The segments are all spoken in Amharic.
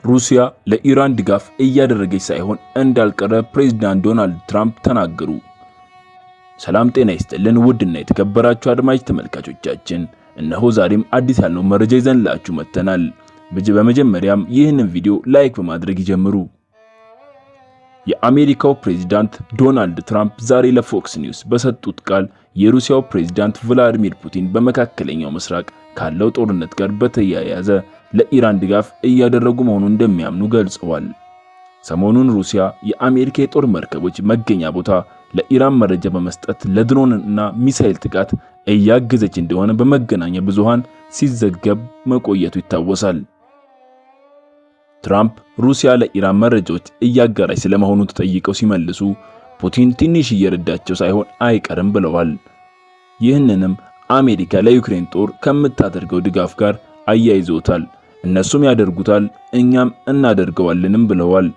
ሩሲያ ለኢራን ድጋፍ እያደረገች ሳይሆን እንዳልቀረ ፕሬዝዳንት ዶናልድ ትራምፕ ተናገሩ። ሰላም ጤና ይስጥልን ውድና የተከበራችሁ አድማጭ ተመልካቾቻችን፣ እነሆ ዛሬም አዲስ ያልነው መረጃ ይዘንላችሁ መጥተናል። በመጀመሪያም ይህንን ቪዲዮ ላይክ በማድረግ ይጀምሩ። የአሜሪካው ፕሬዝዳንት ዶናልድ ትራምፕ ዛሬ ለፎክስ ኒውስ በሰጡት ቃል የሩሲያው ፕሬዝዳንት ቭላዲሚር ፑቲን በመካከለኛው ምስራቅ ካለው ጦርነት ጋር በተያያዘ ለኢራን ድጋፍ እያደረጉ መሆኑን እንደሚያምኑ ገልጸዋል። ሰሞኑን ሩሲያ የአሜሪካ የጦር መርከቦች መገኛ ቦታ ለኢራን መረጃ በመስጠት ለድሮንና ሚሳኤል ጥቃት እያገዘች እንደሆነ በመገናኛ ብዙሃን ሲዘገብ መቆየቱ ይታወሳል። ትራምፕ ሩሲያ ለኢራን መረጃዎች እያጋራች ስለመሆኑ ተጠይቀው ሲመልሱ ፑቲን ትንሽ እየረዳቸው ሳይሆን አይቀርም ብለዋል። ይህንንም አሜሪካ ለዩክሬን ጦር ከምታደርገው ድጋፍ ጋር አያይዘውታል። እነሱም ያደርጉታል እኛም እናደርገዋለንም ብለዋል።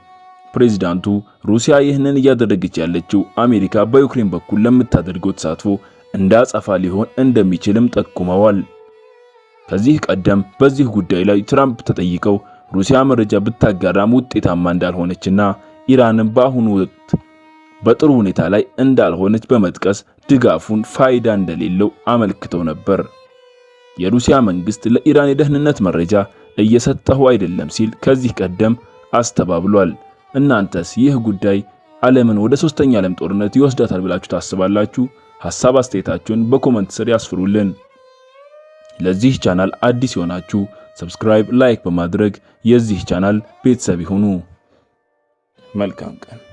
ፕሬዝዳንቱ ሩሲያ ይህንን እያደረገች ያለችው አሜሪካ በዩክሬን በኩል ለምታደርገው ተሳትፎ እንዳጸፋ ሊሆን እንደሚችልም ጠቁመዋል። ከዚህ ቀደም በዚህ ጉዳይ ላይ ትራምፕ ተጠይቀው ሩሲያ መረጃ ብታጋራም ውጤታማ እንዳልሆነችና ኢራንም በአሁኑ ወቅት በጥሩ ሁኔታ ላይ እንዳልሆነች በመጥቀስ ድጋፉን ፋይዳ እንደሌለው አመልክተው ነበር። የሩሲያ መንግስት ለኢራን የደህንነት መረጃ እየሰጠው አይደለም ሲል ከዚህ ቀደም አስተባብሏል። እናንተስ ይህ ጉዳይ ዓለምን ወደ ሶስተኛ ዓለም ጦርነት ይወስዳታል ብላችሁ ታስባላችሁ? ሐሳብ አስተያየታችሁን በኮሜንት ስር ያስፍሩልን። ለዚህ ቻናል አዲስ የሆናችሁ ሰብስክራይብ፣ ላይክ በማድረግ የዚህ ቻናል ቤተሰብ ይሁኑ። መልካም ቀን።